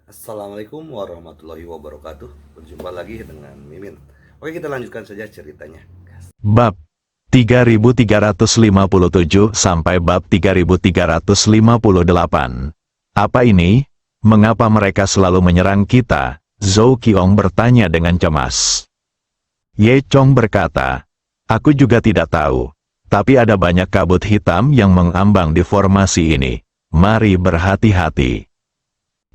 Assalamualaikum warahmatullahi wabarakatuh. Berjumpa lagi dengan Mimin. Oke, kita lanjutkan saja ceritanya. Bab 3357 sampai bab 3358. Apa ini? Mengapa mereka selalu menyerang kita? Zhou Qiong bertanya dengan cemas. Ye Chong berkata, aku juga tidak tahu. Tapi ada banyak kabut hitam yang mengambang di formasi ini. Mari berhati-hati.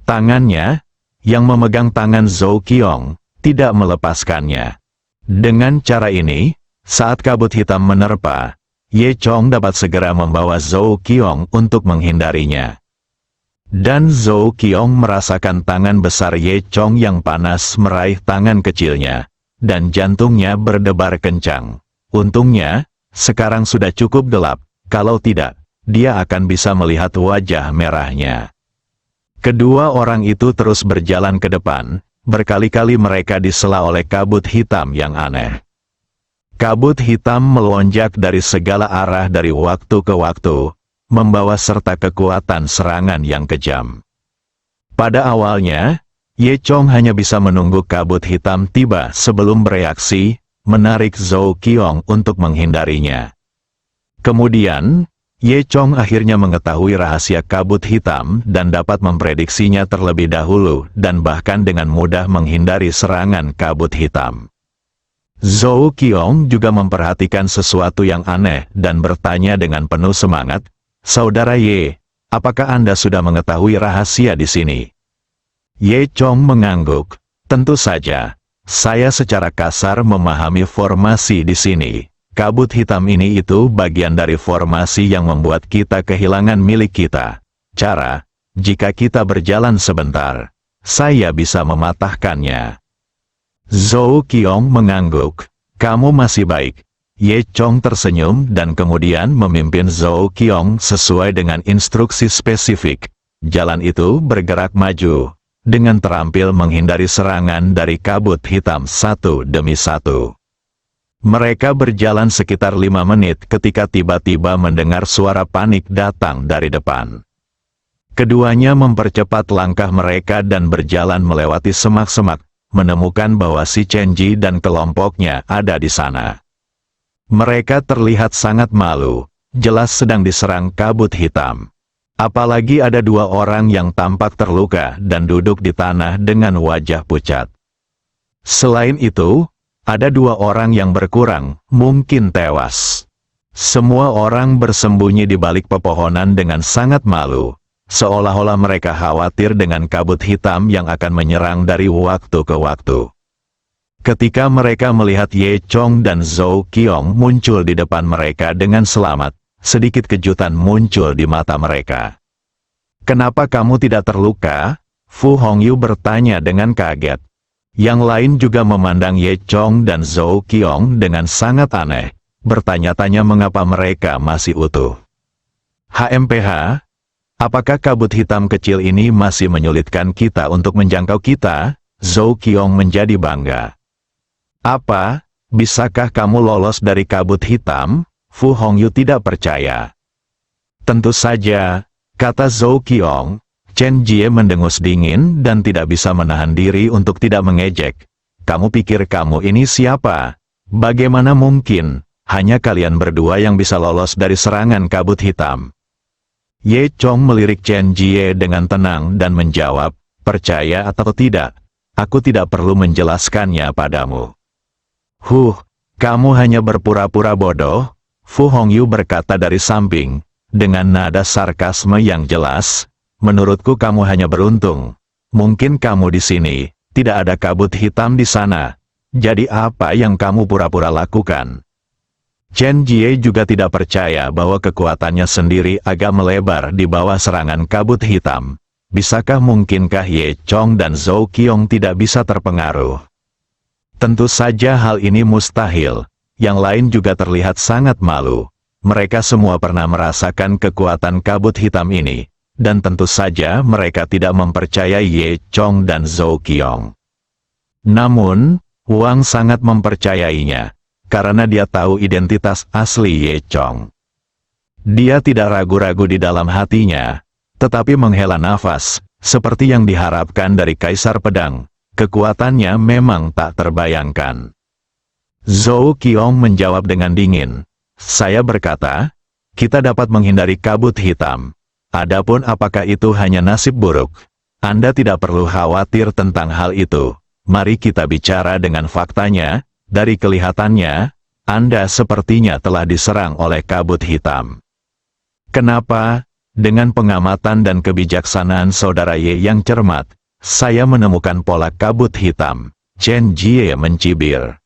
Tangannya, yang memegang tangan Zhou Qiong, tidak melepaskannya. Dengan cara ini, saat kabut hitam menerpa, Ye Chong dapat segera membawa Zhou Qiong untuk menghindarinya. Dan Zhou Qiong merasakan tangan besar Ye Chong yang panas meraih tangan kecilnya, dan jantungnya berdebar kencang. Untungnya, sekarang sudah cukup gelap, kalau tidak, dia akan bisa melihat wajah merahnya. Kedua orang itu terus berjalan ke depan, berkali-kali mereka disela oleh kabut hitam yang aneh. Kabut hitam melonjak dari segala arah dari waktu ke waktu, membawa serta kekuatan serangan yang kejam. Pada awalnya, Ye Chong hanya bisa menunggu kabut hitam tiba sebelum bereaksi, menarik Zhou Qiong untuk menghindarinya. Kemudian, Ye Chong akhirnya mengetahui rahasia kabut hitam dan dapat memprediksinya terlebih dahulu dan bahkan dengan mudah menghindari serangan kabut hitam. Zhou Qiong juga memperhatikan sesuatu yang aneh dan bertanya dengan penuh semangat, Saudara Ye, apakah Anda sudah mengetahui rahasia di sini? Ye Chong mengangguk, tentu saja, saya secara kasar memahami formasi di sini. Kabut hitam ini itu bagian dari formasi yang membuat kita kehilangan milik kita. Cara, jika kita berjalan sebentar, saya bisa mematahkannya. Zhou Qiong mengangguk, kamu masih baik. Ye Chong tersenyum dan kemudian memimpin Zhou Qiong sesuai dengan instruksi spesifik. Jalan itu bergerak maju, dengan terampil menghindari serangan dari kabut hitam satu demi satu. Mereka berjalan sekitar 5 menit ketika tiba-tiba mendengar suara panik datang dari depan. Keduanya mempercepat langkah mereka dan berjalan melewati semak-semak, menemukan bahwa si Chen Ji dan kelompoknya ada di sana. Mereka terlihat sangat malu, jelas sedang diserang kabut hitam. Apalagi ada 2 orang yang tampak terluka dan duduk di tanah dengan wajah pucat. Selain itu, ada 2 orang yang berkurang, mungkin tewas. Semua orang bersembunyi di balik pepohonan dengan sangat malu, seolah-olah mereka khawatir dengan kabut hitam yang akan menyerang dari waktu ke waktu. Ketika mereka melihat Ye Chong dan Zhou Qiong muncul di depan mereka dengan selamat, sedikit kejutan muncul di mata mereka. Kenapa kamu tidak terluka? Fu Hongyu bertanya dengan kaget. Yang lain juga memandang Ye Chong dan Zhou Qiong dengan sangat aneh, bertanya-tanya mengapa mereka masih utuh. HMPH, apakah kabut hitam kecil ini masih menyulitkan kita untuk menjangkau kita? Zhou Qiong menjadi bangga. Apa, bisakah kamu lolos dari kabut hitam? Fu Hongyu tidak percaya. Tentu saja, kata Zhou Qiong. Chen Jie mendengus dingin dan tidak bisa menahan diri untuk tidak mengejek. Kamu pikir kamu ini siapa? Bagaimana mungkin, hanya kalian berdua yang bisa lolos dari serangan kabut hitam? Ye Chong melirik Chen Jie dengan tenang dan menjawab, percaya atau tidak, aku tidak perlu menjelaskannya padamu. Kamu hanya berpura-pura bodoh, Fu Hongyu berkata dari samping, dengan nada sarkasme yang jelas. Menurutku kamu hanya beruntung. Mungkin kamu di sini, tidak ada kabut hitam di sana. Jadi apa yang kamu pura-pura lakukan? Chen Jie juga tidak percaya bahwa kekuatannya sendiri agak melebar di bawah serangan kabut hitam. Bisakah mungkinkah Ye Chong dan Zhou Qiong tidak bisa terpengaruh? Tentu saja hal ini mustahil. Yang lain juga terlihat sangat malu. Mereka semua pernah merasakan kekuatan kabut hitam ini. Dan tentu saja mereka tidak mempercayai Ye Chong dan Zhou Qiong. Namun, Wang sangat mempercayainya, karena dia tahu identitas asli Ye Chong. Dia tidak ragu-ragu di dalam hatinya, tetapi menghela nafas, seperti yang diharapkan dari Kaisar Pedang, kekuatannya memang tak terbayangkan. Zhou Qiong menjawab dengan dingin. Saya berkata, kita dapat menghindari kabut hitam. Adapun apakah itu hanya nasib buruk, Anda tidak perlu khawatir tentang hal itu. Mari kita bicara dengan faktanya. Dari kelihatannya, Anda sepertinya telah diserang oleh kabut hitam. Kenapa? Dengan pengamatan dan kebijaksanaan saudara Ye yang cermat, saya menemukan pola kabut hitam. Chen Jie mencibir.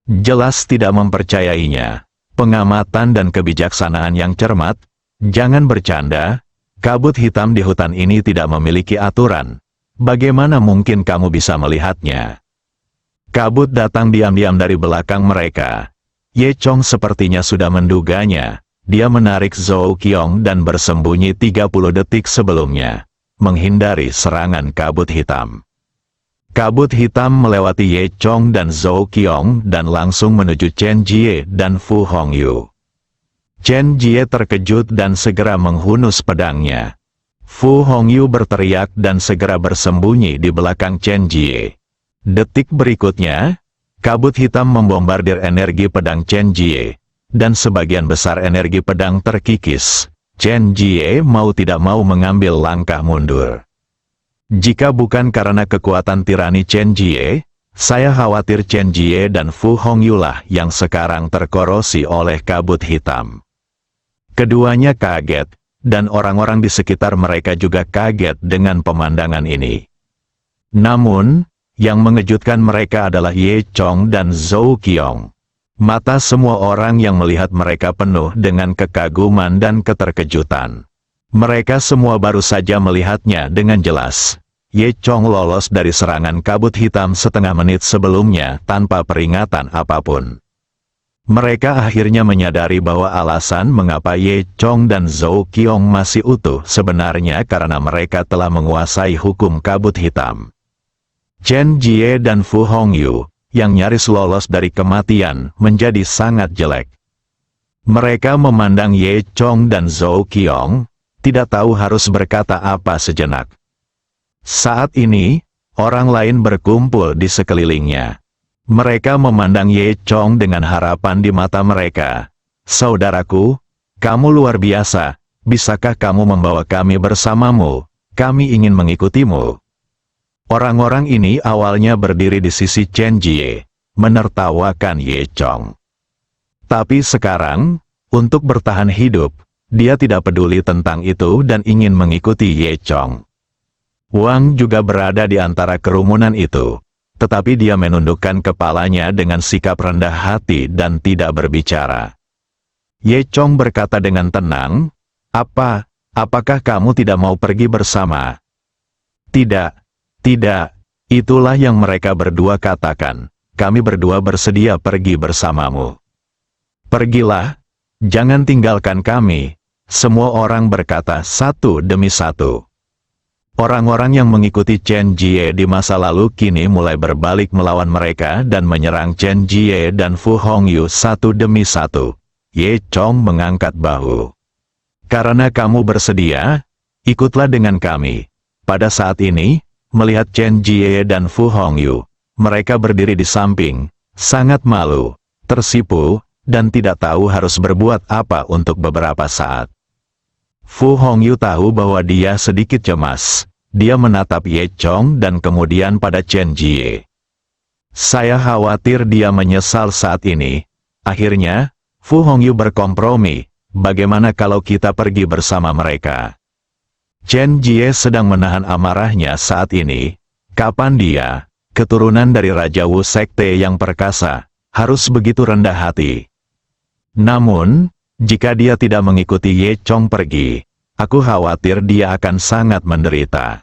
Jelas tidak mempercayainya. Pengamatan dan kebijaksanaan yang cermat, jangan bercanda. Kabut hitam di hutan ini tidak memiliki aturan. Bagaimana mungkin kamu bisa melihatnya? Kabut datang diam-diam dari belakang mereka. Ye Chong sepertinya sudah menduganya. Dia menarik Zhou Qiong dan bersembunyi 30 detik sebelumnya, menghindari serangan kabut hitam. Kabut hitam melewati Ye Chong dan Zhou Qiong dan langsung menuju Chen Jie dan Fu Hongyu. Chen Jie terkejut dan segera menghunus pedangnya. Fu Hongyu berteriak dan segera bersembunyi di belakang Chen Jie. Detik berikutnya, kabut hitam membombardir energi pedang Chen Jie, dan sebagian besar energi pedang terkikis. Chen Jie mau tidak mau mengambil langkah mundur. Jika bukan karena kekuatan tirani Chen Jie, saya khawatir Chen Jie dan Fu Hongyu lah yang sekarang terkorosi oleh kabut hitam. Keduanya kaget, dan orang-orang di sekitar mereka juga kaget dengan pemandangan ini. Namun, yang mengejutkan mereka adalah Ye Chong dan Zhou Qiong. Mata semua orang yang melihat mereka penuh dengan kekaguman dan keterkejutan. Mereka semua baru saja melihatnya dengan jelas. Ye Chong lolos dari serangan kabut hitam setengah menit sebelumnya tanpa peringatan apapun. Mereka akhirnya menyadari bahwa alasan mengapa Ye Chong dan Zhou Qiong masih utuh sebenarnya karena mereka telah menguasai hukum kabut hitam. Chen Jie dan Fu Hongyu, yang nyaris lolos dari kematian, menjadi sangat jelek. Mereka memandang Ye Chong dan Zhou Qiong, tidak tahu harus berkata apa sejenak. Saat ini, orang lain berkumpul di sekelilingnya. Mereka memandang Ye Chong dengan harapan di mata mereka. Saudaraku, kamu luar biasa, bisakah kamu membawa kami bersamamu? Kami ingin mengikutimu. Orang-orang ini awalnya berdiri di sisi Chen Jie, menertawakan Ye Chong. Tapi sekarang, untuk bertahan hidup, dia tidak peduli tentang itu dan ingin mengikuti Ye Chong. Wang juga berada di antara kerumunan itu, tetapi dia menundukkan kepalanya dengan sikap rendah hati dan tidak berbicara. Ye Chong berkata dengan tenang, apakah kamu tidak mau pergi bersama? Tidak, itulah yang mereka berdua katakan, kami berdua bersedia pergi bersamamu. Pergilah, jangan tinggalkan kami, semua orang berkata satu demi satu. Orang-orang yang mengikuti Chen Jie di masa lalu kini mulai berbalik melawan mereka dan menyerang Chen Jie dan Fu Hongyu satu demi satu. Ye Chong mengangkat bahu. Karena kamu bersedia, ikutlah dengan kami. Pada saat ini, melihat Chen Jie dan Fu Hongyu, mereka berdiri di samping, sangat malu, tersipu, dan tidak tahu harus berbuat apa untuk beberapa saat. Fu Hongyu tahu bahwa dia sedikit cemas. Dia menatap Ye Chong dan kemudian pada Chen Jie. Saya khawatir dia menyesal saat ini. Akhirnya, Fu Hongyu berkompromi, bagaimana kalau kita pergi bersama mereka? Chen Jie sedang menahan amarahnya saat ini. Kapan dia, keturunan dari Raja Wu Sekte yang perkasa, harus begitu rendah hati? Namun, jika dia tidak mengikuti Ye Chong pergi, aku khawatir dia akan sangat menderita.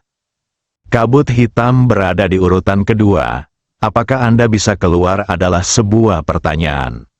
Kabut hitam berada di urutan kedua. Apakah Anda bisa keluar adalah sebuah pertanyaan.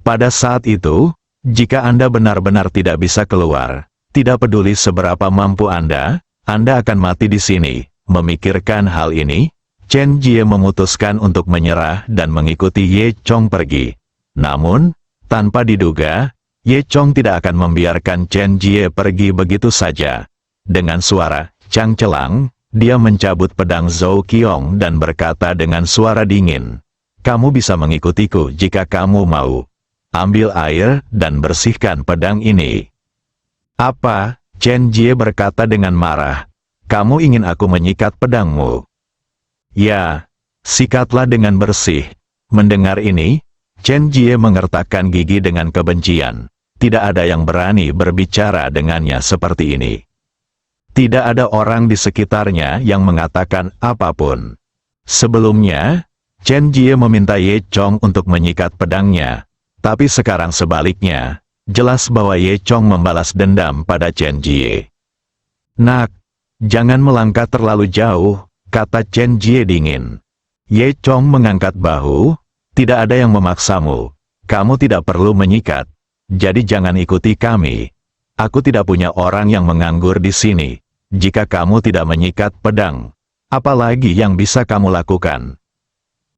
Pada saat itu, jika Anda benar-benar tidak bisa keluar, tidak peduli seberapa mampu Anda akan mati di sini. Memikirkan hal ini, Chen Jie memutuskan untuk menyerah dan mengikuti Ye Chong pergi. Namun, tanpa diduga, Ye Chong tidak akan membiarkan Chen Jie pergi begitu saja. Dengan suara Cangcelang, dia mencabut pedang Zhou Qiong dan berkata dengan suara dingin, "Kamu bisa mengikutiku jika kamu mau. Ambil air dan bersihkan pedang ini." "Apa?" Chen Jie berkata dengan marah. "Kamu ingin aku menyikat pedangmu?" "Ya, sikatlah dengan bersih." Mendengar ini, Chen Jie mengertakkan gigi dengan kebencian. Tidak ada yang berani berbicara dengannya seperti ini. Tidak ada orang di sekitarnya yang mengatakan apapun. Sebelumnya, Chen Jie meminta Ye Chong untuk menyikat pedangnya. Tapi sekarang sebaliknya, jelas bahwa Ye Chong membalas dendam pada Chen Jie. "Nak, jangan melangkah terlalu jauh," kata Chen Jie dingin. Ye Chong mengangkat bahu, "Tidak ada yang memaksamu. Kamu tidak perlu menyikat. Jadi jangan ikuti kami. Aku tidak punya orang yang menganggur di sini. Jika kamu tidak menyikat pedang, apalagi yang bisa kamu lakukan?"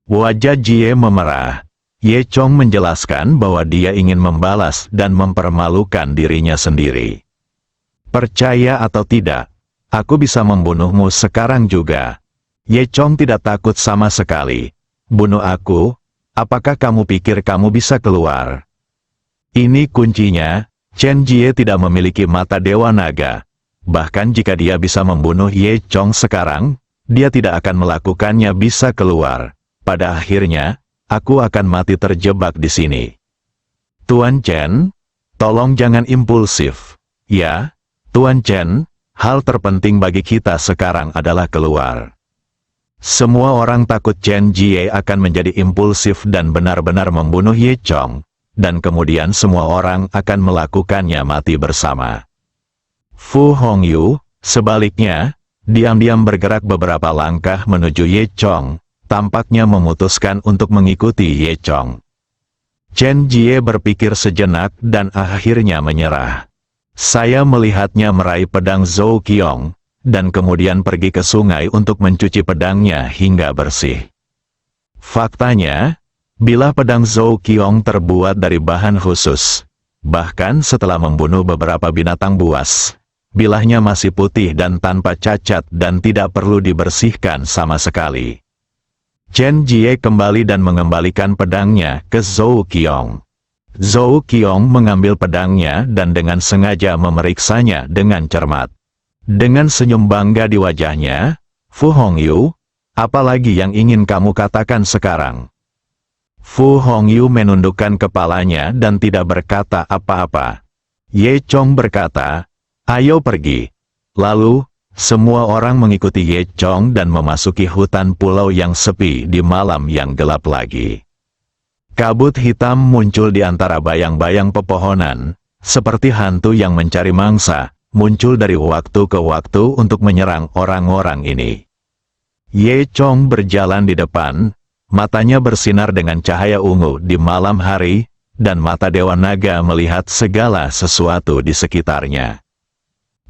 Wajah Jie memerah. Ye Chong menjelaskan bahwa dia ingin membalas dan mempermalukan dirinya sendiri. "Percaya atau tidak, aku bisa membunuhmu sekarang juga." Ye Chong tidak takut sama sekali. "Bunuh aku? Apakah kamu pikir kamu bisa keluar?" Ini kuncinya, Chen Jie tidak memiliki mata Dewa Naga. Bahkan jika dia bisa membunuh Ye Chong sekarang, dia tidak akan melakukannya bisa keluar. Pada akhirnya, aku akan mati terjebak di sini. "Tuan Chen, tolong jangan impulsif." "Ya, Tuan Chen, hal terpenting bagi kita sekarang adalah keluar." Semua orang takut Chen Jie akan menjadi impulsif dan benar-benar membunuh Ye Chong, dan kemudian semua orang akan melakukannya mati bersama. Fu Hongyu, sebaliknya, diam-diam bergerak beberapa langkah menuju Ye Chong, tampaknya memutuskan untuk mengikuti Ye Chong. Chen Jie berpikir sejenak dan akhirnya menyerah. "Saya melihatnya meraih pedang Zhou Qiong, dan kemudian pergi ke sungai untuk mencuci pedangnya hingga bersih." Faktanya, bilah pedang Zhou Qiong terbuat dari bahan khusus. Bahkan setelah membunuh beberapa binatang buas, bilahnya masih putih dan tanpa cacat dan tidak perlu dibersihkan sama sekali. Chen Jie kembali dan mengembalikan pedangnya ke Zhou Qiong. Zhou Qiong mengambil pedangnya dan dengan sengaja memeriksanya dengan cermat. Dengan senyum bangga di wajahnya, "Fu Hongyu, apa lagi yang ingin kamu katakan sekarang?" Fu Hongyu menundukkan kepalanya dan tidak berkata apa-apa. Ye Chong berkata, "Ayo pergi." Lalu, semua orang mengikuti Ye Chong dan memasuki hutan pulau yang sepi di malam yang gelap lagi. Kabut hitam muncul di antara bayang-bayang pepohonan, seperti hantu yang mencari mangsa, muncul dari waktu ke waktu untuk menyerang orang-orang ini. Ye Chong berjalan di depan, matanya bersinar dengan cahaya ungu di malam hari, dan mata Dewa Naga melihat segala sesuatu di sekitarnya.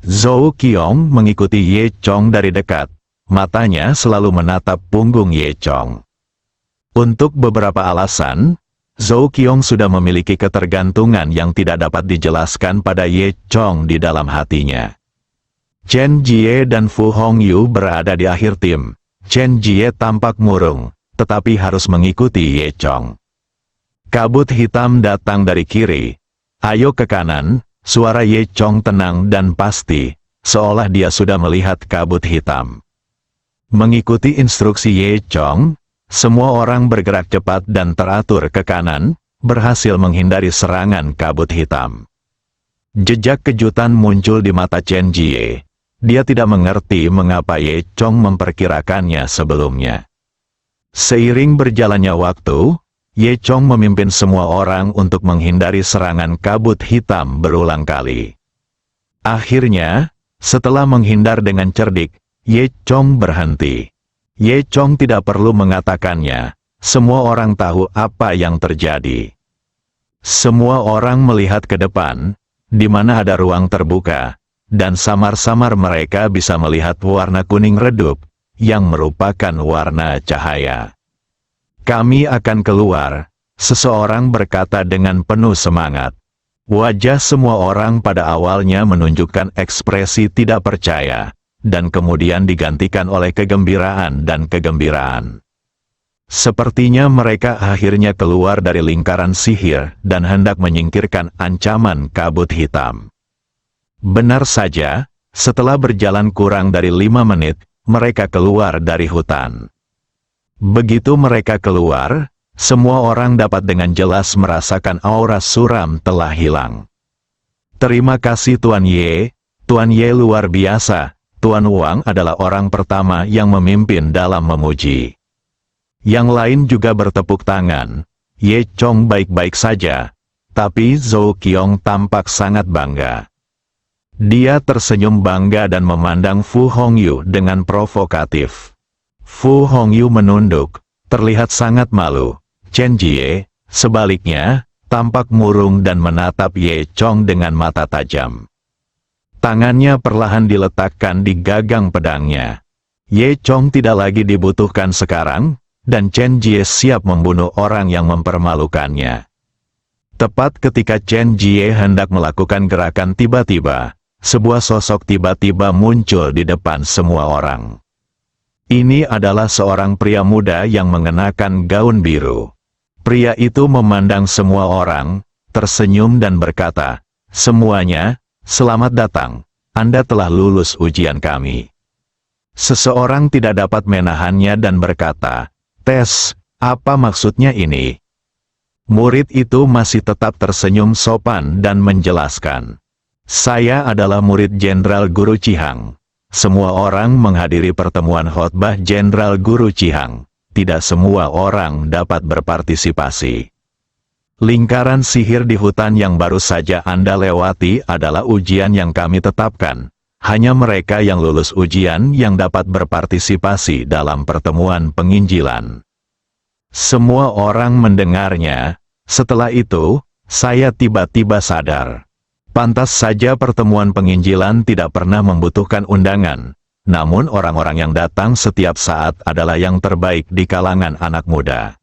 Zhou Qiong mengikuti Ye Chong dari dekat, matanya selalu menatap punggung Ye Chong. Untuk beberapa alasan, Zhou Qiong sudah memiliki ketergantungan yang tidak dapat dijelaskan pada Ye Chong di dalam hatinya. Chen Jie dan Fu Hongyu berada di akhir tim. Chen Jie tampak murung, tetapi harus mengikuti Ye Chong. Kabut hitam datang dari kiri. "Ayo ke kanan," suara Ye Chong tenang dan pasti, seolah dia sudah melihat kabut hitam. Mengikuti instruksi Ye Chong, semua orang bergerak cepat dan teratur ke kanan, berhasil menghindari serangan kabut hitam. Jejak kejutan muncul di mata Chen Jie. Dia tidak mengerti mengapa Ye Chong memperkirakannya sebelumnya. Seiring berjalannya waktu, Ye Chong memimpin semua orang untuk menghindari serangan kabut hitam berulang kali. Akhirnya, setelah menghindar dengan cerdik, Ye Chong berhenti. Ye Chong tidak perlu mengatakannya, semua orang tahu apa yang terjadi. Semua orang melihat ke depan, di mana ada ruang terbuka, dan samar-samar mereka bisa melihat warna kuning redup, yang merupakan warna cahaya. "Kami akan keluar," seseorang berkata dengan penuh semangat. Wajah semua orang pada awalnya menunjukkan ekspresi tidak percaya, dan kemudian digantikan oleh kegembiraan dan kegembiraan. Sepertinya mereka akhirnya keluar dari lingkaran sihir dan hendak menyingkirkan ancaman kabut hitam. Benar saja, setelah berjalan kurang dari 5 menit, mereka keluar dari hutan. Begitu mereka keluar, semua orang dapat dengan jelas merasakan aura suram telah hilang. Terima kasih Tuan Ye. Tuan Ye luar biasa. Tuan Wang adalah orang pertama yang memimpin dalam memuji. Yang lain juga bertepuk tangan. Ye Chong baik-baik saja, tapi Zhou Qiong tampak sangat bangga. Dia tersenyum bangga dan memandang Fu Hongyu dengan provokatif. Fu Hongyu menunduk, terlihat sangat malu. Chen Jie, sebaliknya, tampak murung dan menatap Ye Chong dengan mata tajam. Tangannya perlahan diletakkan di gagang pedangnya. Ye Chong tidak lagi dibutuhkan sekarang, dan Chen Jie siap membunuh orang yang mempermalukannya. Tepat ketika Chen Jie hendak melakukan gerakan tiba-tiba, sebuah sosok tiba-tiba muncul di depan semua orang. Ini adalah seorang pria muda yang mengenakan gaun biru. Pria itu memandang semua orang, tersenyum dan berkata, "Semuanya, selamat datang, Anda telah lulus ujian kami." Seseorang tidak dapat menahannya dan berkata, "Tes, apa maksudnya ini?" Murid itu masih tetap tersenyum sopan dan menjelaskan, "Saya adalah murid Jenderal Guru Cihang. Semua orang menghadiri pertemuan khotbah Jenderal Guru Cihang. Tidak semua orang dapat berpartisipasi. Lingkaran sihir di hutan yang baru saja Anda lewati adalah ujian yang kami tetapkan. Hanya mereka yang lulus ujian yang dapat berpartisipasi dalam pertemuan penginjilan." Semua orang mendengarnya. Setelah itu, saya tiba-tiba sadar. Pantas saja pertemuan penginjilan tidak pernah membutuhkan undangan. Namun orang-orang yang datang setiap saat adalah yang terbaik di kalangan anak muda.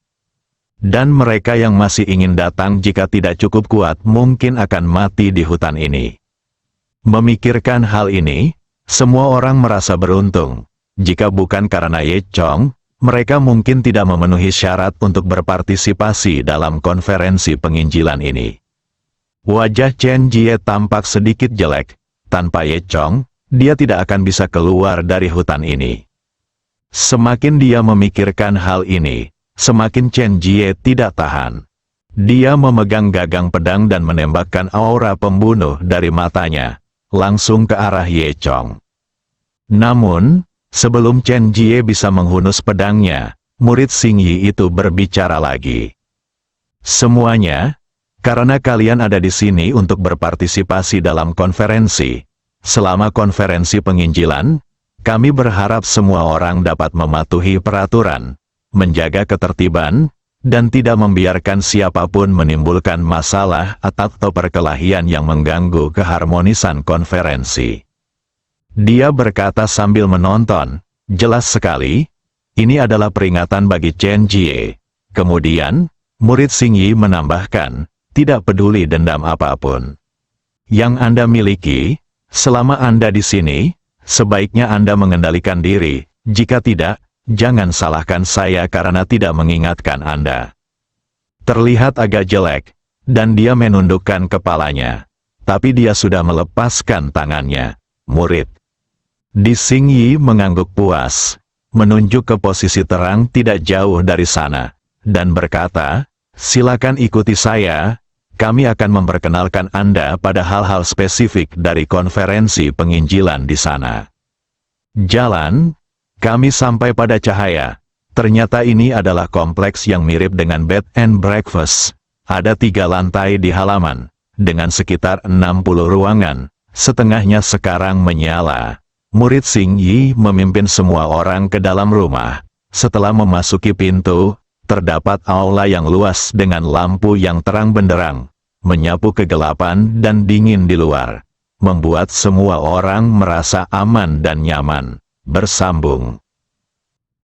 Dan mereka yang masih ingin datang jika tidak cukup kuat mungkin akan mati di hutan ini. Memikirkan hal ini, semua orang merasa beruntung. Jika bukan karena Ye Chong, mereka mungkin tidak memenuhi syarat untuk berpartisipasi dalam konferensi penginjilan ini. Wajah Chen Jie tampak sedikit jelek. Tanpa Ye Chong, dia tidak akan bisa keluar dari hutan ini. Semakin dia memikirkan hal ini, semakin Chen Jie tidak tahan. Dia memegang gagang pedang dan menembakkan aura pembunuh dari matanya, langsung ke arah Ye Chong. Namun, sebelum Chen Jie bisa menghunus pedangnya, murid Xing Yi itu berbicara lagi. "Semuanya, karena kalian ada di sini untuk berpartisipasi dalam konferensi. Selama konferensi penginjilan, kami berharap semua orang dapat mematuhi peraturan, menjaga ketertiban, dan tidak membiarkan siapapun menimbulkan masalah atau perkelahian yang mengganggu keharmonisan konferensi." Dia berkata sambil menonton, "Jelas sekali, ini adalah peringatan bagi Chen Jie." Kemudian, murid Xing Yi menambahkan, "Tidak peduli dendam apapun yang Anda miliki, selama Anda di sini, sebaiknya Anda mengendalikan diri. Jika tidak, jangan salahkan saya karena tidak mengingatkan Anda." Terlihat agak jelek, dan dia menundukkan kepalanya. Tapi dia sudah melepaskan tangannya. Murid di Xing Yi mengangguk puas, menunjuk ke posisi terang tidak jauh dari sana, dan berkata, "Silakan ikuti saya. Kami akan memperkenalkan Anda pada hal-hal spesifik dari konferensi penginjilan di sana." Jalan, kami sampai pada cahaya. Ternyata ini adalah kompleks yang mirip dengan bed and breakfast. Ada 3 lantai di halaman, dengan sekitar 60 ruangan, setengahnya sekarang menyala. Murid Xing Yi memimpin semua orang ke dalam rumah. Setelah memasuki pintu, terdapat aula yang luas dengan lampu yang terang benderang, menyapu kegelapan dan dingin di luar, membuat semua orang merasa aman dan nyaman. Bersambung.